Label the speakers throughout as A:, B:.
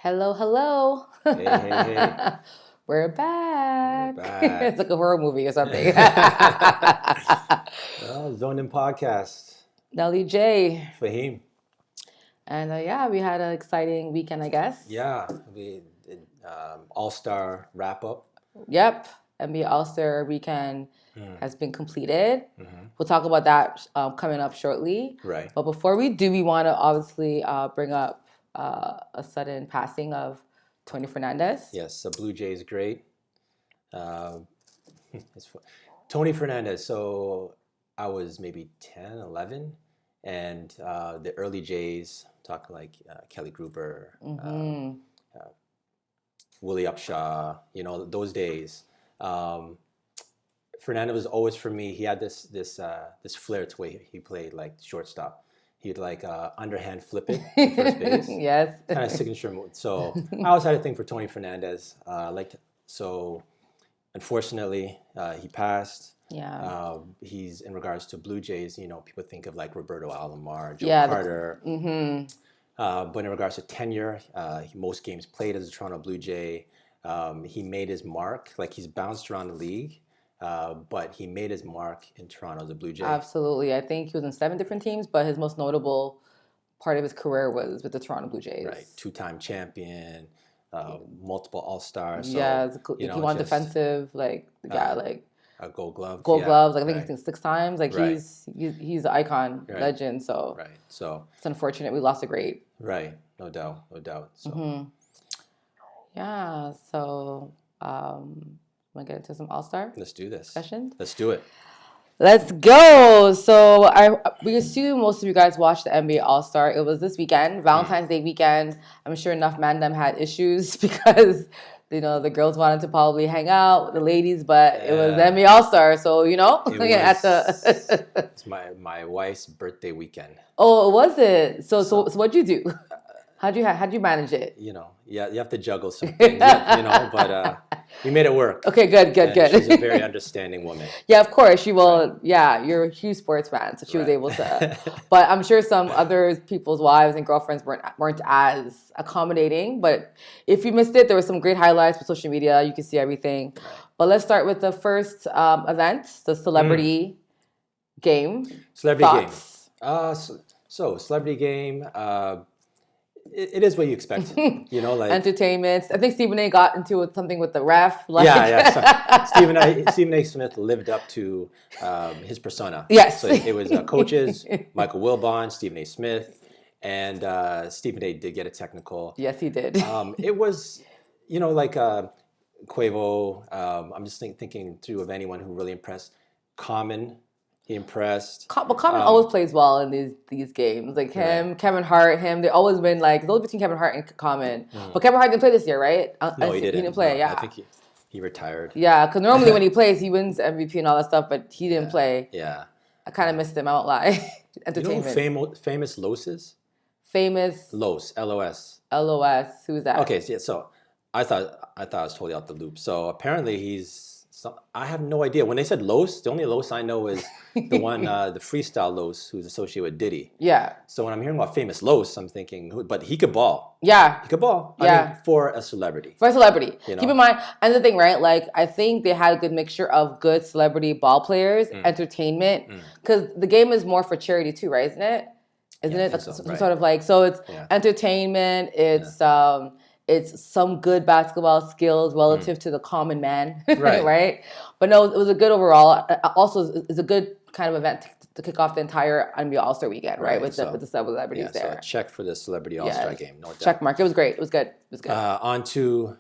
A: Hello, hello.
B: Hey, hey, hey.
A: We're
B: We're
A: back.
B: back.
A: It's like a horror movie or something.
B: Well, Zoned In Podcast.
A: Nelly J.
B: Faheem.
A: And yeah, we had an exciting weekend, I guess.
B: Yeah, we did All-Star wrap-up.
A: Yep. NBA All-Star weekend
B: Mm.
A: has been completed.
B: Hmm.
A: We'll talk about that coming up shortly.
B: Right.
A: But before we do, we want to obviously bring up a sudden passing of Tony Fernandez.
B: Yes, the Blue Jays great. Uh, it's Tony Fernandez. So I was maybe 10, 11, and the early Jays, talking like Kelly Gruber,
A: Mm-hmm.
B: Willie Upshaw, those days. Um, Fernando was always for me. He had this flair to way he played like shortstop. He'd like underhand flip it to first base,
A: Yes.
B: kind of signature move. So I always had a thing for Tony Fernandez. So unfortunately he passed.
A: Yeah.
B: He's in regards to Blue Jays. People think of like Roberto Alomar, Joe
A: Yeah.
B: Carter.
A: Mm-hmm.
B: But in regards to tenure, most games played as a Toronto Blue Jay. He made his mark. Like he's bounced around the league. But he made his mark in Toronto as a Blue Jay.
A: Absolutely. I think he was in 7 different teams, but his most notable part of his career was with the Toronto Blue Jays.
B: Right, two-time champion, multiple All-Stars. So,
A: Yeah, he won defensive, like the guy, like
B: Gold Glove.
A: Gold
B: Yeah,
A: Gloves. Like I think
B: right.
A: he's 6 times. Like
B: Right.
A: he's an icon,
B: Right.
A: legend. So
B: Right. So
A: it's unfortunate we lost a great.
B: right, no doubt, no doubt. So
A: Mm-hmm. Yeah. So want to get into some All-Star
B: let's do this.
A: discussions?
B: Let's do it.
A: Let's go. So we assume most of you guys watched the NBA All-Star. It was this weekend, Valentine's Day weekend. I'm sure enough mandem had issues because the girls wanted to probably hang out with the ladies, but it was the NBA All-Star, so
B: It's my wife's birthday weekend.
A: Oh, was it? So what'd you do? How'd you manage it?
B: Yeah, you have to juggle some things, but we made it work.
A: Okay, good.
B: She's a very understanding woman.
A: Yeah, of course she will. Right. Yeah, you're a huge sports fan, so she was able to. But I'm sure some other people's wives and girlfriends weren't as accommodating. But if you missed it, there were some great highlights for social media. You can see everything. Right. But let's start with the first event, the celebrity game.
B: Celebrity game. So celebrity game. It is what you expect, like
A: entertainment. I think Stephen A. got into something with the ref.
B: Yeah. Stephen A. Smith lived up to his persona.
A: Yes.
B: So it was coaches, Michael Wilbon, Stephen A. Smith, and Stephen A. did get a technical.
A: Yes, he did.
B: It was, like Quavo. I'm just thinking through of anyone who really impressed. Common. He impressed.
A: But Common always plays well in these games. Like him, right. Kevin Hart, him. They always been like it's always between Kevin Hart and Common. But Kevin Hart didn't play this year, right?
B: No, he didn't.
A: He didn't play.
B: No,
A: yeah,
B: I think he retired.
A: Yeah, because normally when he plays, he wins MVP and all that stuff, but he didn't play.
B: Yeah.
A: I kind of missed him. I won't lie. Entertainment.
B: You know who famous Los is?
A: Famous.
B: Los. LOS.
A: LOS. Who's that?
B: Okay. So I thought I was totally out the loop. So apparently he's. I have no idea. When they said Los, the only Los I know is the one, the freestyle Los, who's associated with Diddy.
A: Yeah.
B: So when I'm hearing about famous Los, I'm thinking, but he could ball.
A: Yeah.
B: He could ball.
A: Yeah.
B: I mean, for a celebrity.
A: For a celebrity. Keep in mind, and the thing, right? Like, I think they had a good mixture of good celebrity ball players, entertainment, because the game is more for charity too, right? Isn't it? Isn't it?
B: So.
A: Right. Sort of like, so it's entertainment, it's some good basketball skills relative to the common man, right? But no, it was a good overall. Also, it's a good kind of event to kick off the entire NBA All-Star weekend, right? With the celebrities there.
B: So a check for the Celebrity All-Star game, no doubt.
A: Check mark. It was great. It was good.
B: On to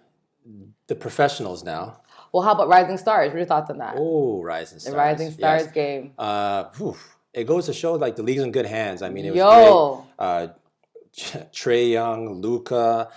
B: the professionals now.
A: Well, how about Rising Stars? What are your thoughts on that?
B: Oh, Rising Stars.
A: The Rising Stars game.
B: It goes to show like the league's in good hands. I mean, it was great. Trae Young, Luka.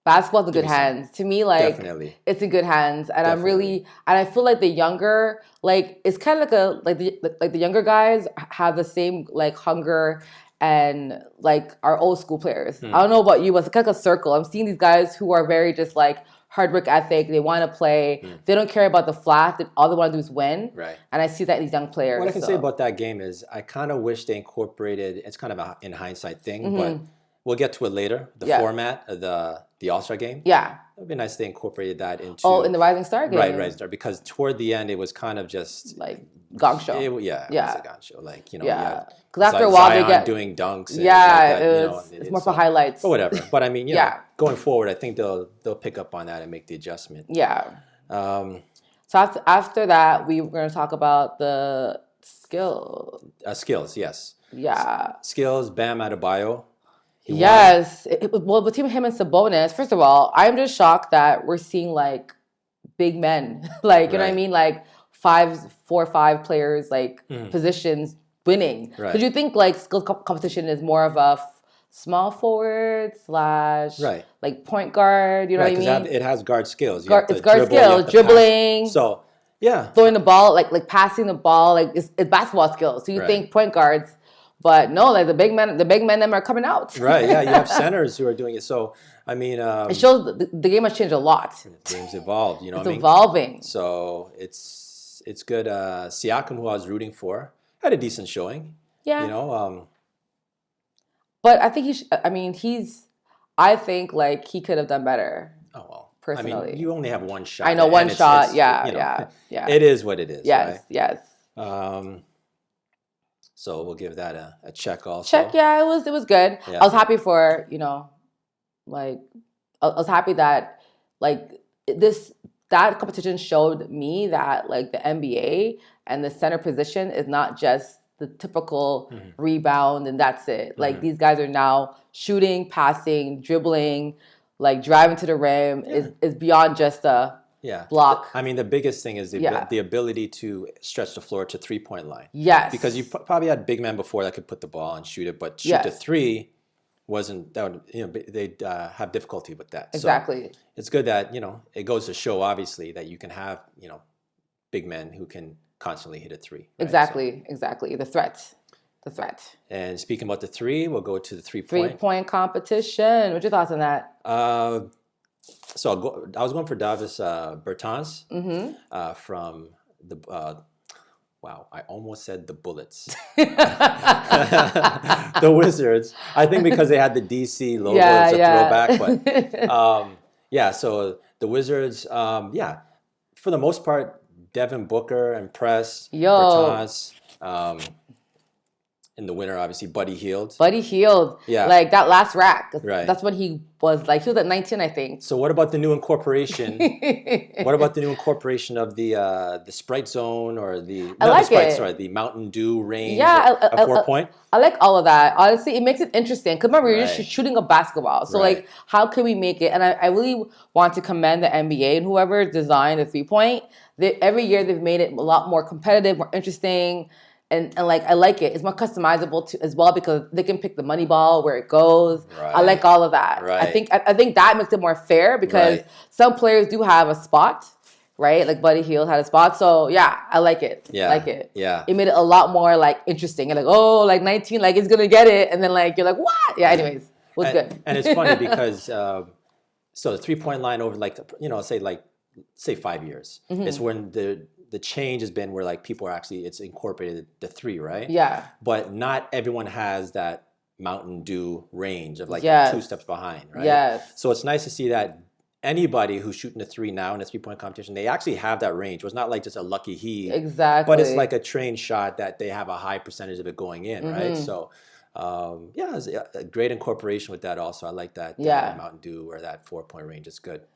A: Basketball's in good hands. To me, like
B: definitely. It's
A: in good hands, and I feel like the younger, like it's kind of like the younger guys have the same like hunger and like our old school players. I don't know about you, but it's kind of like a circle. I'm seeing these guys who are very just like hard work ethic. They want to play. They don't care about the flash. All they want to do is win.
B: Right.
A: And I see that in these young players.
B: What I can say about that game is I kind of wish they incorporated. It's kind of a in hindsight thing, but we'll get to it later. The format of the All-Star game.
A: Yeah.
B: It would be nice if they incorporated that into.
A: Oh, in the Rising Star game.
B: Right, Rising Star. Because toward the end, it was kind of just
A: like gong show.
B: It was a gong show. Like, you know,
A: because after a while
B: Zion
A: they get
B: doing dunks. And
A: it's more for highlights.
B: Or whatever. But I mean, you know, going forward, I think they'll pick up on that and make the adjustment.
A: Yeah. So after that, we were going to talk about the skills.
B: Skills, yes.
A: Yeah.
B: Skills, Bam Adebayo.
A: Yes. Well, between him and Sabonis, first of all, I'm just shocked that we're seeing like big men, like, you know what I mean? Like 4 or 5 players, like positions winning.
B: Right.
A: Because you think like skill competition is more of a small forward / like point guard, you know what I mean?
B: It has guard skills.
A: It's guard skills, dribbling.
B: Pass. So, yeah.
A: Throwing the ball, like passing the ball, like it's basketball skills. So you think point guards. But no, like the big men them are coming out.
B: Right, yeah, you have centers who are doing it. So, I mean...
A: it shows the game has changed a lot.
B: The game's evolved, you know what I mean?
A: It's evolving.
B: So, it's good. Siakam, who I was rooting for, had a decent showing.
A: Yeah.
B: You know?
A: But I think I think like he could have done better.
B: Oh, well.
A: Personally.
B: I mean, you only have one shot.
A: I know, one shot.
B: It's,
A: yeah.
B: It is what it is,
A: yes,
B: right?
A: Yes.
B: So we'll give that a check also.
A: Check, yeah, it was good.
B: Yeah.
A: I was happy for, like, I was happy that, like, that competition showed me that, like, the NBA and the center position is not just the typical rebound and that's it. Like, these guys are now shooting, passing, dribbling, like, driving to the rim is beyond just a block.
B: I mean, the biggest thing is the ability to stretch the floor to 3-point line.
A: Yes.
B: Because you probably had big men before that could put the ball and shoot it, but shoot the 3 wasn't, that would, they'd have difficulty with that.
A: Exactly.
B: So it's good that, it goes to show, obviously, that you can have, big men who can constantly hit a 3. Right?
A: Exactly. The threat.
B: And speaking about the 3, we'll go to the 3-point.
A: 3-point competition. What's your thoughts on that?
B: So I was going for Davis Bertans from the wow, I almost said the Bullets. The Wizards. I think because they had the DC logo as a throwback. But so the Wizards, for the most part, Devin Booker and Bertans. In the winner, obviously, Buddy Hield.
A: Yeah. Like that last rack.
B: Right.
A: That's when he was like, he was at 19, I think.
B: So what about the new incorporation? Of the Sprite Zone or the Mountain Dew range?
A: Yeah.
B: A 4-point?
A: I like all of that. Honestly, it makes it interesting. Because remember, you're just shooting a basketball. So like, how can we make it? And I really want to commend the NBA and whoever designed the 3-point. Every year they've made it a lot more competitive, more interesting. And like I like it. It's more customizable as well because they can pick the money ball where it goes. Right. I like all of that.
B: Right.
A: I think that makes it more fair because some players do have a spot, right? Like Buddy Hield had a spot. So yeah, I like it.
B: Yeah.
A: I like it.
B: Yeah.
A: It made it a lot more like interesting. You're like, oh, like 19, like he's gonna get it, and then like you're like, what? Yeah. Anyways, it was good.
B: And it's funny because so the 3-point line over like say 5 years. It's when the change has been where like people are actually it's incorporated the 3, right?
A: Yeah.
B: But not everyone has that Mountain Dew range of like 2 steps behind, right?
A: Yes.
B: So it's nice to see that anybody who's shooting a 3 now in a 3-point competition, they actually have that range. It's not like just a lucky heave.
A: Exactly.
B: But it's like a trained shot that they have a high percentage of it going in, right? So it's a great incorporation with that also. I like that Mountain Dew or that 4-point range. It's good.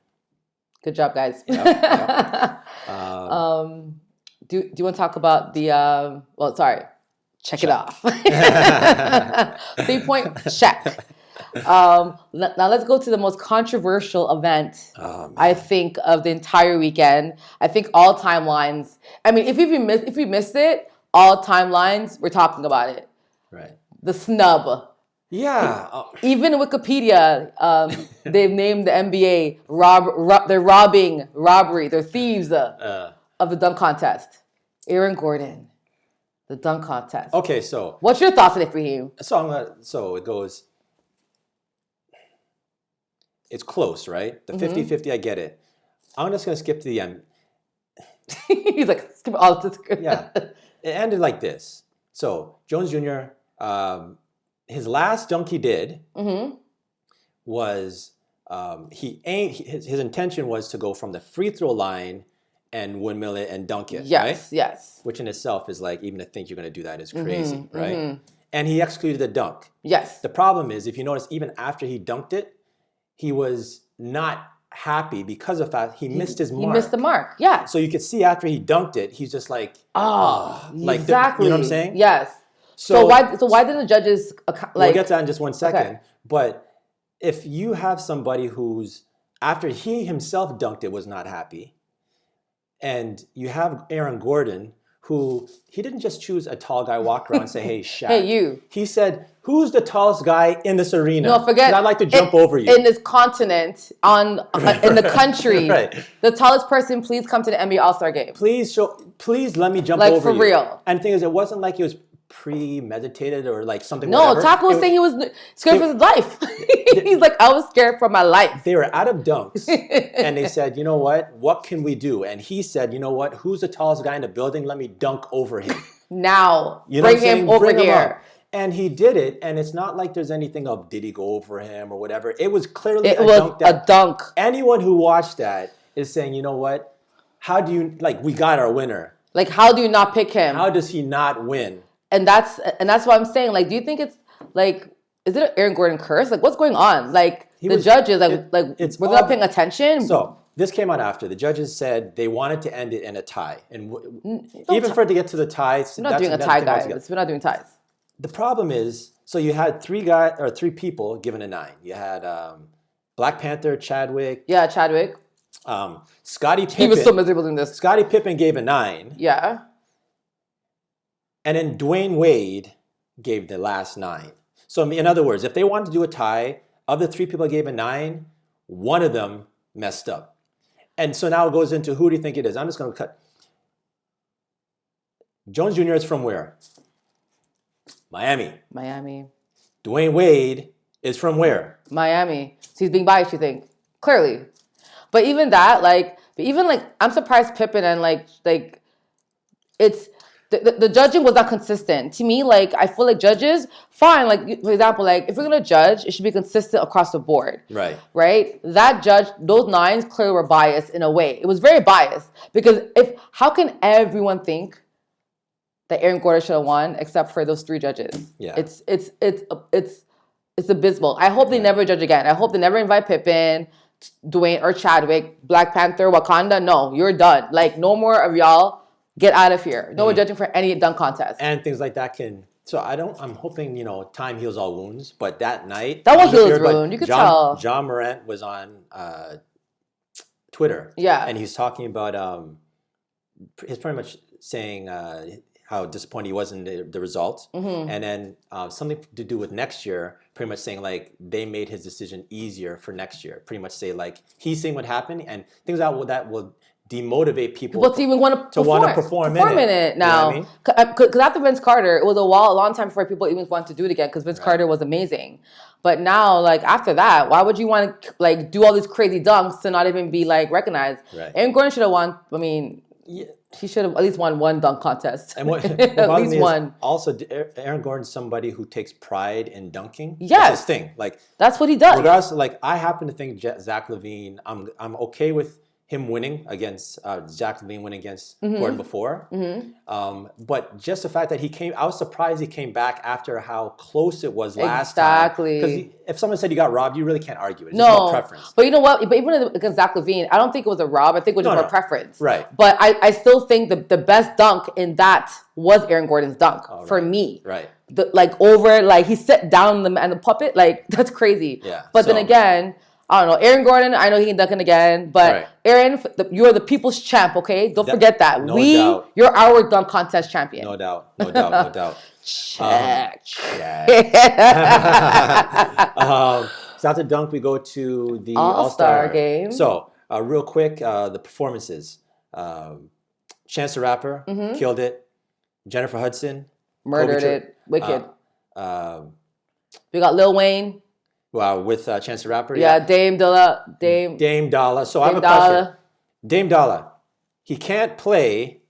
B: Good
A: job, guys.
B: Yep.
A: Do you want to talk about the check it off. 3-point check. Now let's go to the most controversial event I think of the entire weekend. I think all timelines. I mean, if we missed it, all timelines we're talking about it.
B: Right.
A: The snub.
B: Yeah.
A: Even Wikipedia, they've named the NBA they're thieves of the dunk contest. Aaron Gordon, the dunk contest.
B: Okay, so
A: what's your thoughts on it, Faheem?
B: So it goes. it's close, right? The 50-50, I get it. I'm just going to skip to the end.
A: He's like, skip all this.
B: Yeah. It ended like this. So Jones Jr., his last dunk he did was his intention was to go from the free throw line and windmill it and dunk it, right?
A: Yes.
B: Which in itself is like, even to think you're going to do that is crazy, right? And he executed the dunk.
A: Yes.
B: The problem is, if you notice, even after he dunked it, he was not happy because of that he missed his mark.
A: He missed the mark, yeah.
B: So you could see after he dunked it, he's just like, like
A: exactly.
B: You know what I'm saying?
A: Yes. So why didn't the judges
B: we'll get to that in just one second. Okay. But if you have somebody who's, after he himself dunked it, was not happy, and you have Aaron Gordon, who he didn't just choose a tall guy, walk around and say, hey, Shaq.
A: Hey, you.
B: He said, who's the tallest guy in this arena?
A: No, forget.
B: I'd like to jump over you.
A: In this continent, in the country, right. The tallest person, please come to the NBA All-Star game.
B: Please let me jump over you.
A: Like, for real.
B: And the thing is, it wasn't like it was premeditated or like something.
A: No, Taco was saying he was scared for his life. He's like, I was scared for my life.
B: They were out of dunks, and they said, you know what can we do? And he said, you know what, who's the tallest guy in the building? Let me dunk over him.
A: Now, bring him over here.
B: And he did it, and it's not like there's anything of did he go over him or whatever. It was clearly
A: a dunk.
B: Anyone who watched that is saying, you know what, how do you, like, we got our winner.
A: Like, how do you not pick him?
B: How does he not win?
A: And that's what I'm saying. Like, do you think it's like, is it an Aaron Gordon curse? Like, what's going on? Like, judges, were they not paying attention?
B: So this came out after the judges said they wanted to end it in a tie, and even for it to get to the tie,
A: we're not doing a tie, guys. We're not doing ties.
B: The problem is, so you had three people given a 9. You had Black Panther, Chadwick.
A: Yeah, Chadwick.
B: Scottie Pippen.
A: He was so miserable doing this.
B: Scottie Pippen gave a 9.
A: Yeah.
B: And then Dwayne Wade gave the last 9. So in other words, if they wanted to do a tie, of the 3 people that gave a 9, one of them messed up. And so now it goes into, who do you think it is? I'm just going to cut. Jones Jr. is from where? Miami. Dwayne Wade is from where?
A: Miami. So he's being biased, you think? Clearly. But even that, I'm surprised Pippen and it's, the judging was not consistent. To me, I feel like judges, fine. Like, for example, if we're going to judge, it should be consistent across the board.
B: Right.
A: Right? That judge, those 9s clearly were biased in a way. It was very biased. Because how can everyone think that Aaron Gordon should have won except for those 3 judges?
B: Yeah.
A: It's abysmal. I hope they never judge again. I hope they never invite Pippen, Dwayne, or Chadwick, Black Panther, Wakanda. No, you're done. No more of y'all. Get out of here. No one judging for any dunk contest.
B: And things like that can... So I'm hoping, time heals all wounds. But that night...
A: That won't heal his wound. You could tell.
B: John Morant was on Twitter.
A: Yeah.
B: And he's talking about... he's pretty much saying how disappointed he was in the result. Mm-hmm. And then something to do with next year, pretty much saying, they made his decision easier for next year. Pretty much say, he's seeing what happened and things that will demotivate people
A: to even want to
B: perform
A: in it now. You know what I mean? Because after Vince Carter, it was a long time before people even wanted to do it again because Vince Carter was amazing. But now, after that, why would you want to do all these crazy dunks to not even be recognized?
B: Right.
A: Aaron Gordon should have won. I mean, he should have at least won one dunk contest.
B: And what
A: at least one.
B: Also, Aaron Gordon's somebody who takes pride in dunking.
A: Yes.
B: That's his thing.
A: That's what he does.
B: Regardless, I happen to think Zach LaVine, I'm okay with him winning against Zach LaVine winning against Gordon before. Mm-hmm. But just the fact that I was surprised he came back after how close it was last time.
A: Exactly.
B: Because if someone said you got robbed, you really can't argue it. It's just more preference.
A: But you know what? But even against Zach LaVine, I don't think it was a rob. I think it was just more preference.
B: Right.
A: But I still think the best dunk in that was Aaron Gordon's dunk for me.
B: Right.
A: He sat down and the puppet, that's crazy.
B: Yeah.
A: But then again, I don't know. Aaron Gordon, I know he can dunk it again. But Aaron, you're the people's champ, okay? Don't forget that.
B: No doubt.
A: You're our dunk contest champion.
B: No doubt. No doubt.
A: Check.
B: So after dunk, we go to the
A: All-Star game.
B: So real quick, the performances. Chance the Rapper killed it. Jennifer Hudson
A: murdered it. Wicked.
B: We
A: got Lil Wayne.
B: Wow, with Chance the Rapper.
A: Yeah,
B: Yeah.
A: Dame
B: Dame Dollar. So I have
A: Dame
B: a question.
A: Dollar.
B: Dame Dollar. He can't play,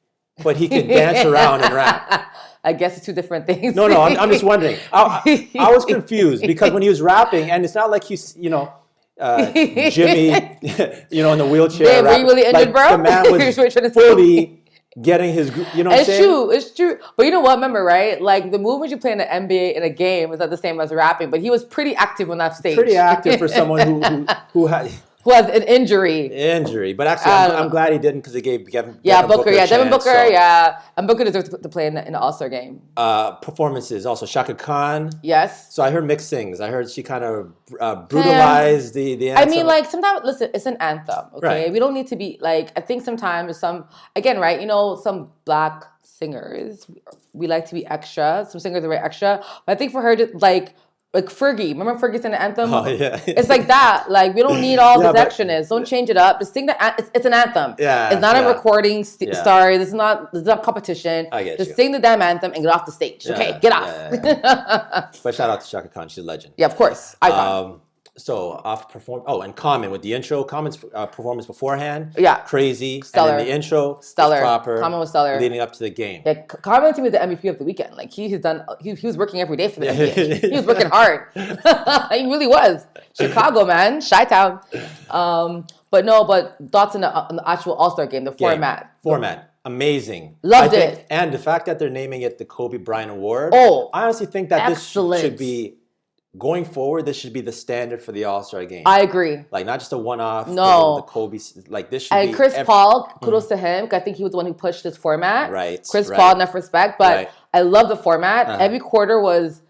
B: but he can dance around and rap.
A: I guess it's two different things.
B: No, I'm just wondering. I was confused because when he was rapping, and it's not like he's, Jimmy, in the wheelchair.
A: Damn, were you really injured,
B: like,
A: bro?
B: The man was fully getting his, you know what I'm saying?
A: It's true. But you know what? Remember, right? Like the movements you play in the NBA in a game is not the same as rapping. But he was pretty active on that stage.
B: Pretty active for someone who had
A: who has an injury.
B: But actually, I'm glad he didn't because it gave Devin Booker a
A: Devin
B: chance,
A: Booker, and Booker deserves to play in the All-Star game.
B: Performances also Shaka Khan.
A: Yes.
B: So I heard mixed things. I heard she kind of brutalized the anthem.
A: I mean, like sometimes, listen, it's an anthem. Okay,
B: right.
A: We don't need to be like. I think sometimes some black singers we like to be extra. Some singers are very extra, but I think for her to like Fergie. Remember Fergie sang the anthem?
B: Oh, yeah.
A: It's like that. Like, we don't need all this extraness. Don't change it up. Just sing it's an anthem.
B: Yeah.
A: It's not a recording story. This is not competition.
B: I get
A: Just sing the damn anthem and get off the stage.
B: Yeah,
A: Okay, get off.
B: Yeah. But shout out to Shaka Khan. She's a legend.
A: Yeah, of course. Icon.
B: So and Common with the intro. Common's performance beforehand.
A: Yeah.
B: Crazy.
A: Stellar.
B: And then the intro.
A: Stellar.
B: Was proper.
A: Common was stellar.
B: Leading up to the game.
A: Yeah, Common to me was the MVP of the weekend. Like he was working every day for the NBA. He was working hard. He really was. Chicago, man. Chi-town. But thoughts on the actual All-Star game, the format.
B: Amazing.
A: Loved it.
B: And the fact that they're naming it the Kobe Bryant Award.
A: Oh,
B: I honestly think that
A: excellent.
B: This should be, going forward, this should be the standard for the All-Star game.
A: I agree.
B: Like, not just a one-off.
A: No.
B: The Kobe, like, this should be.
A: And Chris Paul, kudos to him, because I think he was the one who pushed this format.
B: Right.
A: Chris Paul, enough respect. But I love the format. Every quarter was,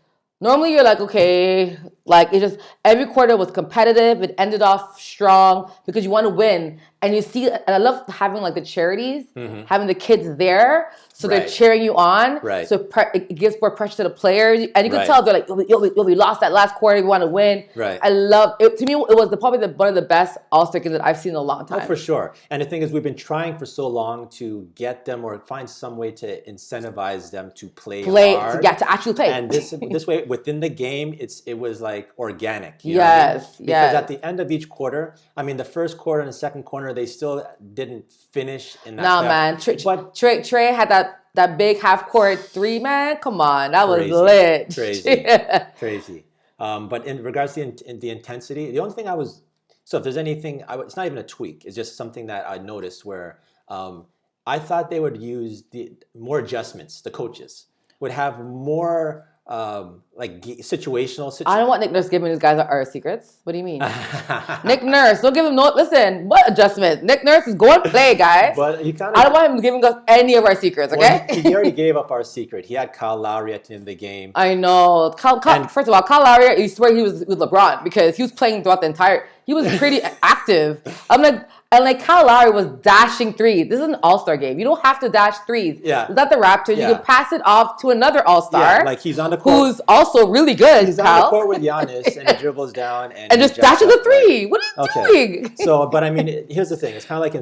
A: normally you're like, okay, like, it just, every quarter was competitive. It ended off strong because you want to win. And you see, and I love having like the charities, having the kids there. So they're cheering you on.
B: Right.
A: So it gives more pressure to the players. And you can tell they're like, yo, we lost that last quarter. We want to win.
B: Right.
A: I love it. To me, it was probably one of the best All-Star games that I've seen in a long time.
B: Oh, for sure. And the thing is, we've been trying for so long to get them or find some way to incentivize them to play hard.
A: Yeah, to actually play.
B: And this way, within the game, it was like organic. You
A: yes,
B: know what I mean? Because at the end of each quarter, I mean, the first quarter and the second quarter, they still didn't finish in that.
A: No, man. Trey had that big half-court three, man. Come on, that was lit.
B: Crazy. But in regards to the intensity, the only thing so if there's anything, it's not even a tweak. It's just something that I noticed where I thought they would use more adjustments. The coaches would have more situational.
A: I don't want Nick Nurse giving these guys our secrets. What do you mean? Nick Nurse, don't give him listen, what adjustment? Nick Nurse is going to play, guys.
B: But
A: I don't want him giving us any of our secrets, okay?
B: Well, he already gave up our secret. He had Kyle Lowry at the end of the game.
A: I know. First of all, Kyle Lowry, you swear he was with LeBron because he was playing throughout the entire. He was pretty active. Kyle Lowry was dashing threes. This is an All-Star game. You don't have to dash threes.
B: Yeah.
A: It's not the Raptors. Yeah. You can pass it off to another All-Star.
B: Yeah, like he's on the court.
A: Who's also really good,
B: He's
A: Kyle.
B: on the court with Giannis and he dribbles down and
A: just dashes a three. What are you doing?
B: So, but I mean, here's the thing. It's kind of like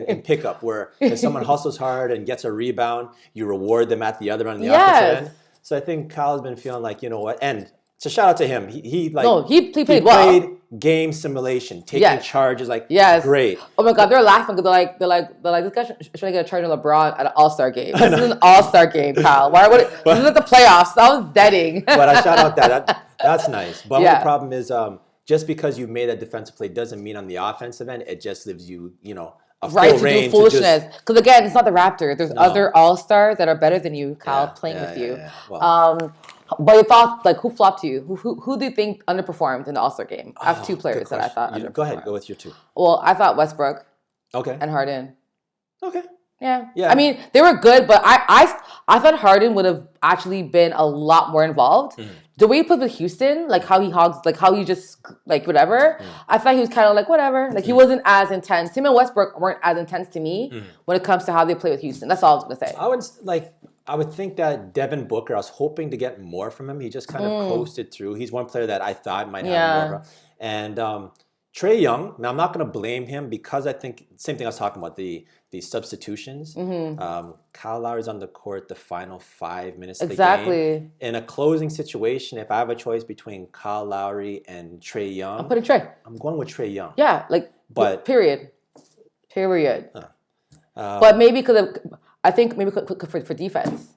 B: in pickup where if someone hustles hard and gets a rebound, you reward them at the other end, the offensive end. So I think Kyle's been feeling like, you know what, and so shout out to him. He played well. He played game simulation, taking charges, great.
A: Oh my God, they're laughing because they're like this guy should get a charge on LeBron at an All-Star game. This is an All-Star game, Kyle. This is like the playoffs. That was deading.
B: But I shout out that's nice. But the problem is just because you made that defensive play doesn't mean on the offensive end it just leaves you, a
A: right
B: full
A: to
B: range
A: do foolishness. Because again, it's not the Raptors. There's other All-Stars that are better than you, Kyle, playing with you.
B: Yeah. Well,
A: but your thoughts, who flopped to you? Who do you think underperformed in the All-Star game? I have two players that I thought underperformed.
B: Go ahead, go with your two.
A: Well, I thought Westbrook.
B: Okay.
A: And Harden.
B: Okay.
A: Yeah. I mean, they were good, but I thought Harden would have actually been a lot more involved. The way he played with Houston, how he just whatever. I thought he was kind of whatever. He wasn't as intense. Him and Westbrook weren't as intense to me when it comes to how they play with Houston. That's all I was gonna say.
B: I would think that Devin Booker, I was hoping to get more from him. He just kind of coasted through. He's one player that I thought might have more of a. And Trae Young. Now I'm not going to blame him because I think same thing I was talking about the substitutions. Kyle Lowry's on the court the final 5 minutes of the game. In a closing situation, if I have a choice between Kyle Lowry and Trae Young,
A: I'm putting Trae.
B: I'm going with Trae Young.
A: Yeah,
B: but
A: period. But maybe I think maybe for defense.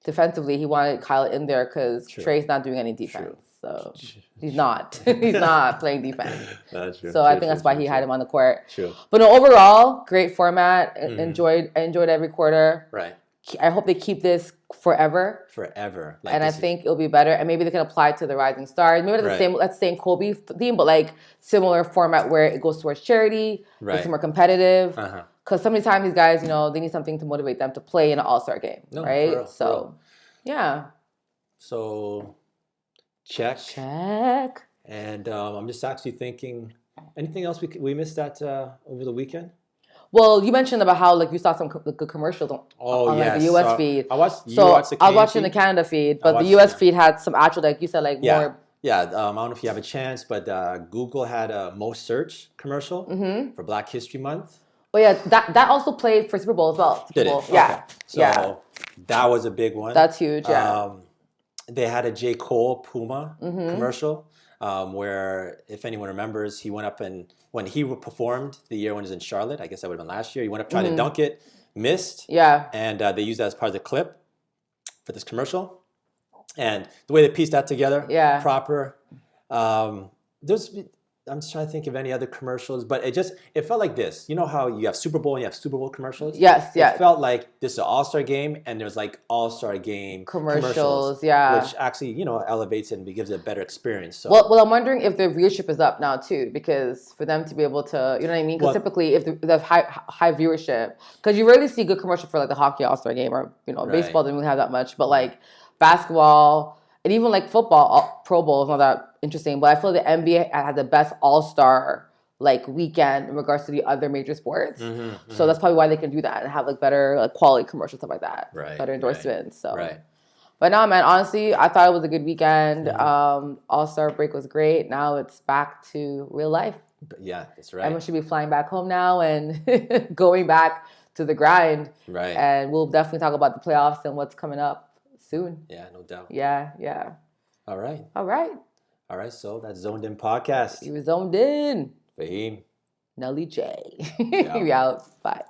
A: Defensively, he wanted Kyle in there because Trae's not doing any defense. So he's not. He's not playing defense.
B: That's true.
A: So I think that's why he had him on the court.
B: True.
A: But no, overall, great format. Enjoyed every quarter.
B: Right.
A: I hope they keep this forever.
B: Forever.
A: And I think it'll be better. And maybe they can apply it to the Rising Stars. Maybe that's the same Kobe theme, but similar format where it goes towards charity. Right. It's more competitive. Because so many times these guys, they need something to motivate them to play in an all-star game. No, right? For real. Yeah.
B: So, check. And I'm just actually thinking, anything else we missed that over the weekend?
A: Well, you mentioned about how you saw some good commercials on the US feed.
B: I watched the
A: I was watching the Canada feed, but the US feed had some actual, you said, more.
B: Yeah, I don't know if you have a chance, but Google had a most search commercial for Black History Month.
A: Oh yeah, that also played for Super Bowl as well.
B: Did it?
A: Yeah.
B: Okay. So that was a big one.
A: That's huge, yeah.
B: They had a J. Cole Puma commercial where, if anyone remembers, he went up and when he performed the year when he was in Charlotte, I guess that would have been last year, he went up trying to dunk it, missed.
A: Yeah.
B: And they used that as part of the clip for this commercial. And the way they pieced that together, proper. I'm just trying to think of any other commercials, but it felt like this. You know how you have Super Bowl and you have Super Bowl commercials?
A: Yes.
B: It felt like this is an all-star game and there's all-star game commercials.
A: Yeah.
B: Which actually, elevates it and gives it a better experience. So.
A: Well, I'm wondering if their viewership is up now too, because for them to be able to, you know what I mean? Because typically if they have high viewership, because you rarely see good commercial for the hockey all-star game or, baseball didn't really have that much, but basketball and even football, Pro Bowl is not that interesting, but I feel the NBA had the best all-star weekend in regards to the other major sports. So that's probably why they can do that and have better quality commercials, stuff like that.
B: Right.
A: Better endorsements. So.
B: Right.
A: But no, man, honestly, I thought it was a good weekend. All-star break was great. Now it's back to real life.
B: Yeah, that's right.
A: Everyone should be flying back home now and going back to the grind.
B: Right.
A: And we'll definitely talk about the playoffs and what's coming up soon.
B: Yeah, no doubt.
A: Yeah.
B: All right. All right, so that's Zoned In Podcast.
A: You were zoned in.
B: Faheem.
A: Nelly J. We out. Bye.